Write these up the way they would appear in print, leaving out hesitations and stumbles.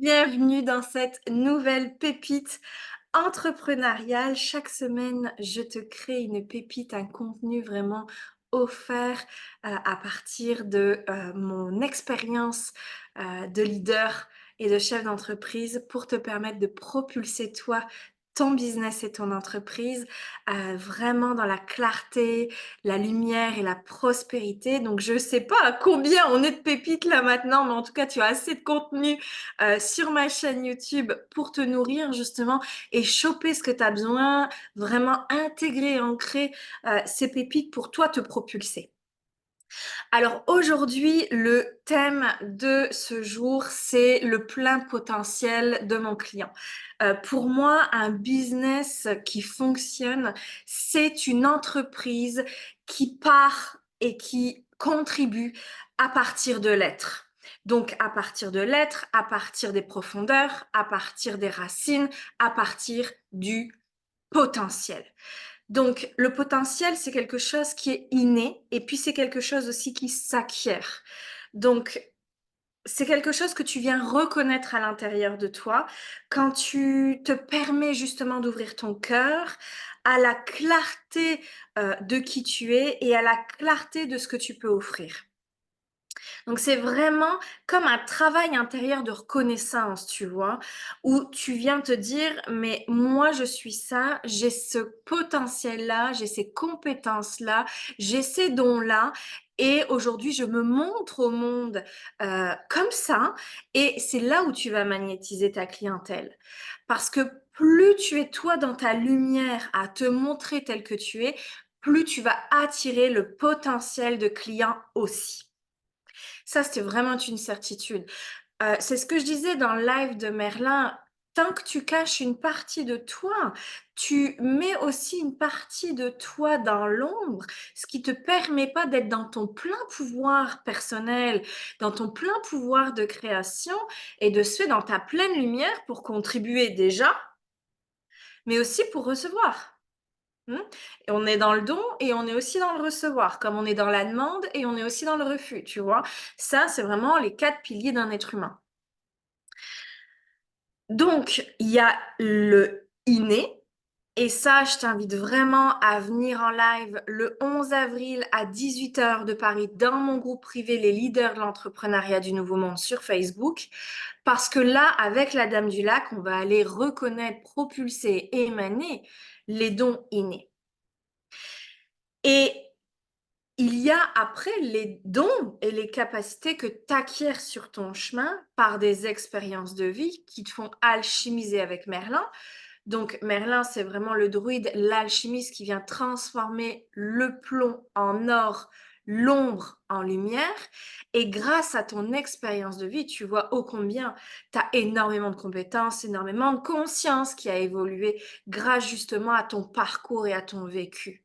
Bienvenue dans cette nouvelle pépite entrepreneuriale. Chaque semaine, je te crée une pépite, un contenu vraiment offert à partir de mon expérience de leader et de chef d'entreprise pour te permettre de propulser toi ton business et ton entreprise vraiment dans la clarté, la lumière et la prospérité. Donc, je ne sais pas à combien on est de pépites là maintenant, mais en tout cas, tu as assez de contenu sur ma chaîne YouTube pour te nourrir justement et choper ce que tu as besoin, vraiment intégrer, ancrer ces pépites pour toi te propulser. Alors aujourd'hui, le thème de ce jour, c'est le plein potentiel de mon client. Pour moi, un business qui fonctionne, c'est une entreprise qui part et qui contribue à partir de l'être. Donc à partir de l'être, à partir des profondeurs, à partir des racines, à partir du potentiel. Donc, le potentiel, c'est quelque chose qui est inné et puis c'est quelque chose aussi qui s'acquiert. Donc, c'est quelque chose que tu viens reconnaître à l'intérieur de toi quand tu te permets justement d'ouvrir ton cœur à la clarté de qui tu es et à la clarté de ce que tu peux offrir. Donc c'est vraiment comme un travail intérieur de reconnaissance, tu vois? Où tu viens te dire: «Mais moi je suis ça, j'ai ce potentiel-là, j'ai ces compétences-là, j'ai ces dons-là et aujourd'hui je me montre au monde, comme ça» et c'est là où tu vas magnétiser ta clientèle. Parce que plus tu es toi dans ta lumière à te montrer tel que tu es, plus tu vas attirer le potentiel de clients aussi. Ça, c'était vraiment une certitude. C'est ce que je disais dans le live de Merlin, tant que tu caches une partie de toi, tu mets aussi une partie de toi dans l'ombre, ce qui te permet pas d'être dans ton plein pouvoir personnel, dans ton plein pouvoir de création et de se faire dans ta pleine lumière pour contribuer déjà, mais aussi pour recevoir. Mmh? Et on est dans le don et on est aussi dans le recevoir, comme on est dans la demande et on est aussi dans le refus, tu vois? Ça, c'est vraiment les 4 piliers d'un être humain. Donc, il y a le inné et ça, je t'invite vraiment à venir en live le 11 avril à 18 h de Paris dans mon groupe privé Les Leaders de l'entrepreneuriat du nouveau monde sur Facebook. Parce que là, avec la Dame du Lac, on va aller reconnaître, propulser et émaner les dons innés. Et il y a après les dons et les capacités que tu acquiers sur ton chemin par des expériences de vie qui te font alchimiser avec Merlin. Donc Merlin, c'est vraiment le druide, l'alchimiste qui vient transformer le plomb en or, l'ombre en lumière. Et grâce à ton expérience de vie, tu vois ô combien tu as énormément de compétences, énormément de conscience qui a évolué grâce justement à ton parcours et à ton vécu.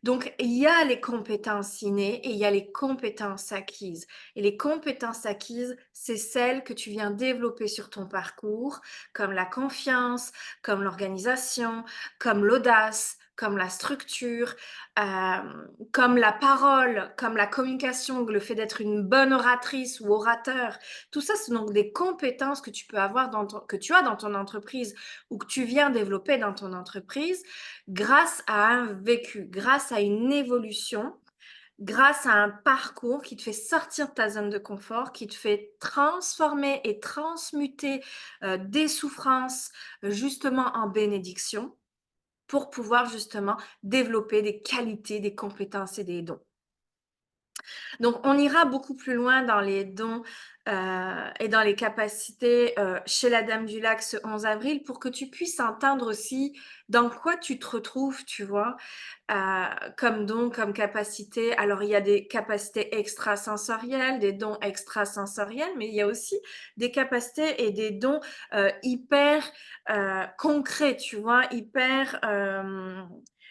Donc, il y a les compétences innées et il y a les compétences acquises. Et les compétences acquises, c'est celles que tu viens développer sur ton parcours, comme la confiance, comme l'organisation, comme l'audace, comme la structure, comme la parole, comme la communication, le fait d'être une bonne oratrice ou orateur. Tout ça, ce sont donc des compétences que tu peux avoir que tu as dans ton entreprise ou que tu viens développer dans ton entreprise grâce à un vécu, grâce à une évolution, grâce à un parcours qui te fait sortir de ta zone de confort, qui te fait transformer et transmuter, des souffrances, justement en bénédiction pour pouvoir justement développer des qualités, des compétences et des dons. Donc, on ira beaucoup plus loin dans les dons et dans les capacités chez la Dame du Lac ce 11 avril pour que tu puisses entendre aussi dans quoi tu te retrouves, tu vois, comme don, comme capacité. Alors, il y a des capacités extrasensorielles, des dons extrasensoriels, mais il y a aussi des capacités et des dons hyper concrets, tu vois, hyper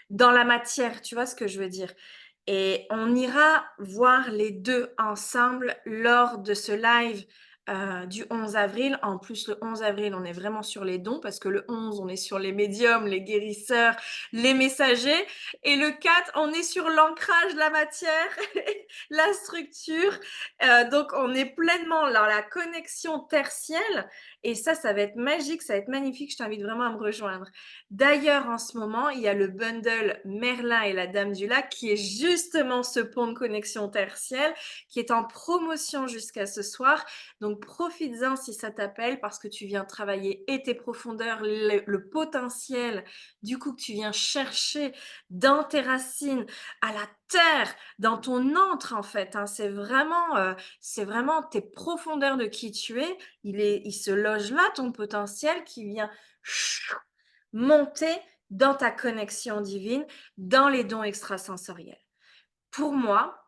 dans la matière, tu vois ce que je veux dire? Et on ira voir les 2 ensemble lors de ce live, du 11 avril. En plus, le 11 avril, on est vraiment sur les dons parce que le 11, on est sur les médiums, les guérisseurs, les messagers. Et le 4, on est sur l'ancrage, la matière, la structure. Donc, on est pleinement dans la connexion tertielle. Et ça va être magique, ça va être magnifique. Je t'invite vraiment à me rejoindre. D'ailleurs, en ce moment, il y a le bundle Merlin et la Dame du Lac qui est justement ce pont de connexion tertielle qui est en promotion jusqu'à ce soir. Donc, profites-en si ça t'appelle parce que tu viens travailler et tes profondeurs, le potentiel du coup que tu viens chercher dans tes racines, à la terre, dans ton antre en fait. Hein. C'est vraiment tes profondeurs de qui tu es. Il se loge là, ton potentiel qui vient monter dans ta connexion divine, dans les dons extrasensoriels. Pour moi,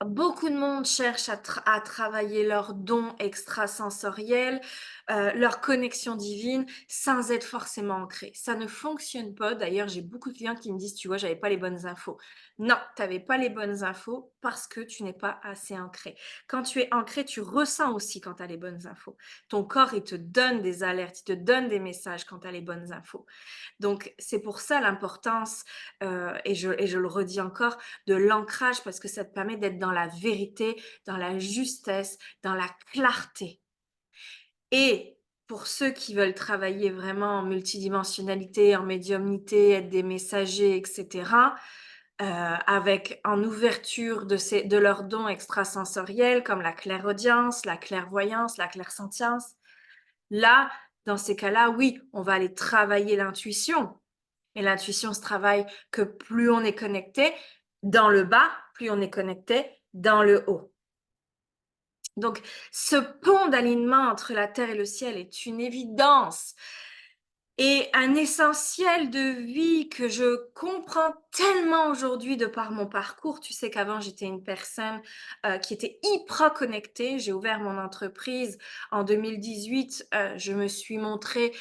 beaucoup de monde cherche à travailler leurs dons extrasensoriels, leur connexion divine, sans être forcément ancré. Ça ne fonctionne pas. D'ailleurs, j'ai beaucoup de clients qui me disent: «Tu vois, j'avais pas les bonnes infos». Non, tu avais pas les bonnes infos parce que tu n'es pas assez ancré. Quand tu es ancré, tu ressens aussi quand tu as les bonnes infos. Ton corps, il te donne des alertes, il te donne des messages quand tu as les bonnes infos. Donc, c'est pour ça l'importance, et je le redis encore, de l'ancrage parce que ça te permet d'être dans la vérité, dans la justesse, dans la clarté. Et pour ceux qui veulent travailler vraiment en multidimensionnalité, en médiumnité, être des messagers, et cetera, avec en ouverture de leurs dons extrasensoriels comme la clairaudience, la clairvoyance, la clairsentience. Là, dans ces cas-là, oui, on va aller travailler l'intuition. Et l'intuition se travaille que plus on est connecté dans le bas, plus on est connecté dans le haut. Donc, ce pont d'alignement entre la terre et le ciel est une évidence et un essentiel de vie que je comprends tellement aujourd'hui de par mon parcours. Tu sais qu'avant, j'étais une personne qui était hyper connectée. J'ai ouvert mon entreprise en 2018. Je me suis montrée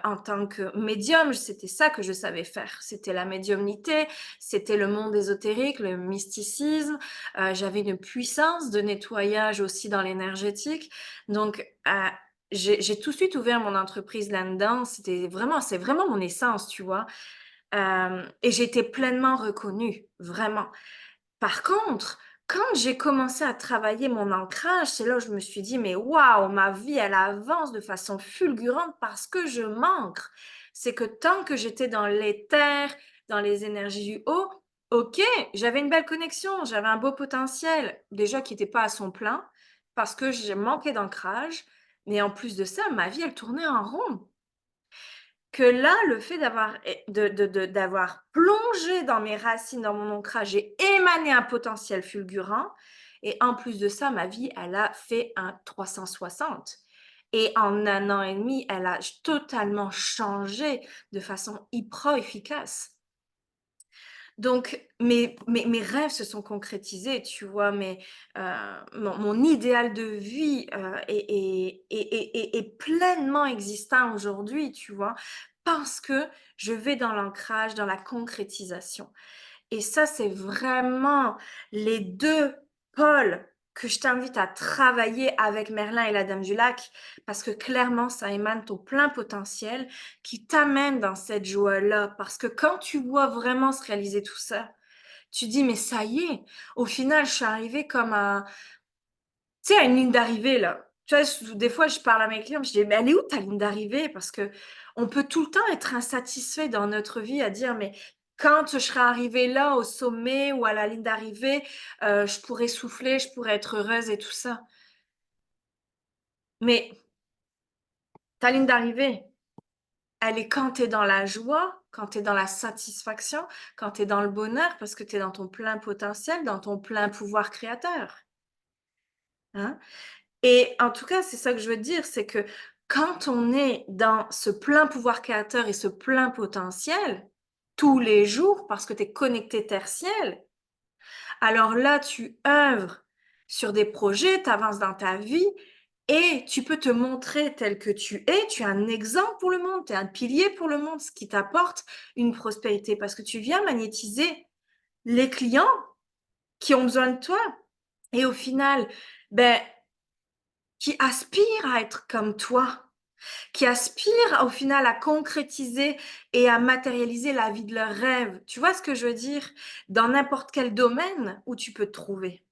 en tant que médium. C'était ça que je savais faire. C'était la médiumnité, c'était le monde ésotérique, le mysticisme. J'avais une puissance de nettoyage aussi dans l'énergétique. Donc, j'ai tout de suite ouvert mon entreprise là-dedans. C'est vraiment mon essence, tu vois. Et j'ai été pleinement reconnue, vraiment. Par contre, quand j'ai commencé à travailler mon ancrage, c'est là où je me suis dit, mais waouh, ma vie, elle avance de façon fulgurante parce que je m'ancre. C'est que tant que j'étais dans l'éther, dans les énergies du haut, ok, j'avais une belle connexion, j'avais un beau potentiel, déjà qui n'était pas à son plein, parce que j'ai manqué d'ancrage. Mais en plus de ça, ma vie, elle tournait en rond. Que là, le fait d'avoir plongé dans mes racines, dans mon ancrage, j'ai émané un potentiel fulgurant et en plus de ça, ma vie, elle a fait un 360 et en 1 an et demi, elle a totalement changé de façon hyper efficace. Donc mes rêves se sont concrétisés, tu vois? Mon idéal de vie, est pleinement existant aujourd'hui, tu vois? Parce que je vais dans l'ancrage, dans la concrétisation. Et ça, c'est vraiment les 2 pôles que je t'invite à travailler avec Merlin et la Dame du Lac, parce que clairement, ça émane ton plein potentiel qui t'amène dans cette joie-là. Parce que quand tu vois vraiment se réaliser tout ça, tu dis: «Mais ça y est, au final, je suis arrivée comme à tu sais, à une ligne d'arrivée là». Tu vois, des fois, je parle à mes clients, je dis: «Mais elle est où ta ligne d'arrivée?» parce que on peut tout le temps être insatisfait dans notre vie à dire: «Mais quand je serai arrivée là, au sommet ou à la ligne d'arrivée, je pourrai souffler, je pourrai être heureuse et tout ça». Mais ta ligne d'arrivée, elle est quand tu es dans la joie, quand tu es dans la satisfaction, quand tu es dans le bonheur parce que tu es dans ton plein potentiel, dans ton plein pouvoir créateur, hein? Et en tout cas, c'est ça que je veux te dire, c'est que quand on est dans ce plein pouvoir créateur et ce plein potentiel, tous les jours, parce que tu es connecté tertiel, alors là, tu œuvres sur des projets, tu avances dans ta vie et tu peux te montrer tel que tu es. Tu es un exemple pour le monde, tu es un pilier pour le monde, ce qui t'apporte une prospérité parce que tu viens magnétiser les clients qui ont besoin de toi. Et au final, ben, qui aspirent à être comme toi, qui aspirent au final à concrétiser et à matérialiser la vie de leurs rêves. Tu vois ce que je veux dire? Dans n'importe quel domaine où tu peux te trouver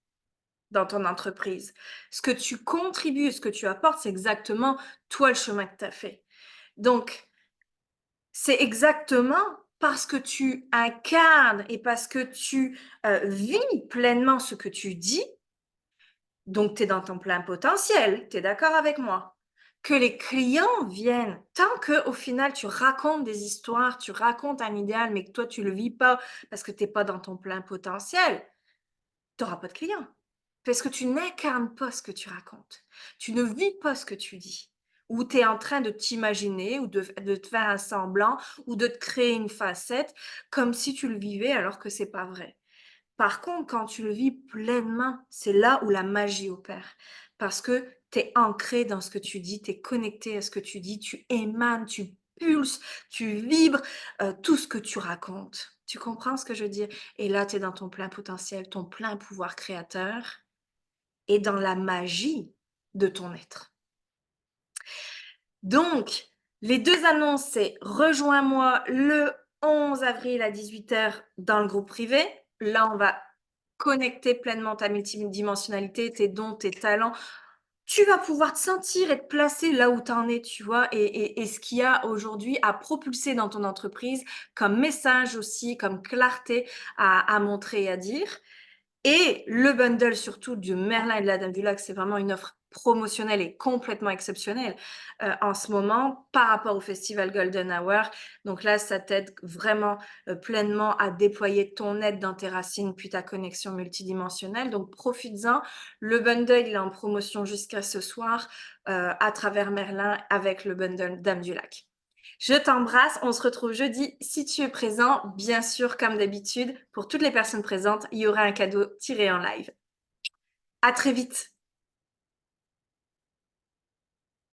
dans ton entreprise. Ce que tu contribues, ce que tu apportes, c'est exactement toi le chemin que tu as fait. Donc, c'est exactement parce que tu incarnes et parce que tu vis pleinement ce que tu dis, donc tu es dans ton plein potentiel, tu es d'accord avec moi? Que les clients viennent, tant que au final tu racontes des histoires, tu racontes un idéal, mais que toi tu le vis pas parce que tu es pas dans ton plein potentiel, tu auras pas de clients. Parce que tu n'incarnes pas ce que tu racontes. Tu ne vis pas ce que tu dis. Ou tu es en train de t'imaginer ou de te faire un semblant ou de te créer une facette comme si tu le vivais alors que c'est pas vrai. Par contre, quand tu le vis pleinement, c'est là où la magie opère. Parce que tu es ancré dans ce que tu dis, tu es connecté à ce que tu dis, tu émanes, tu pulses, tu vibres, tout ce que tu racontes. Tu comprends ce que je veux dire? Et là, tu es dans ton plein potentiel, ton plein pouvoir créateur et dans la magie de ton être. Donc, les 2 annonces, c'est rejoins-moi le 11 avril à 18 h dans le groupe privé. Là, on va connecter pleinement ta multidimensionnalité, tes dons, tes talents. Tu vas pouvoir te sentir et te placer là où tu en es, tu vois? Et ce qu'il y a aujourd'hui à propulser dans ton entreprise comme message aussi, comme clarté à montrer et à dire. Et le bundle surtout du Merlin et de la Dame du Lac, c'est vraiment une offre promotionnelle et complètement exceptionnelle, en ce moment par rapport au festival Golden Hour. Donc là, ça t'aide vraiment, pleinement à déployer ton aide dans tes racines, puis ta connexion multidimensionnelle. Donc profites-en. Le bundle, il est en promotion jusqu'à ce soir, à travers Merlin avec le bundle Dame du Lac. Je t'embrasse, on se retrouve jeudi si tu es présent. Bien sûr, comme d'habitude, pour toutes les personnes présentes, il y aura un cadeau tiré en live. À très vite!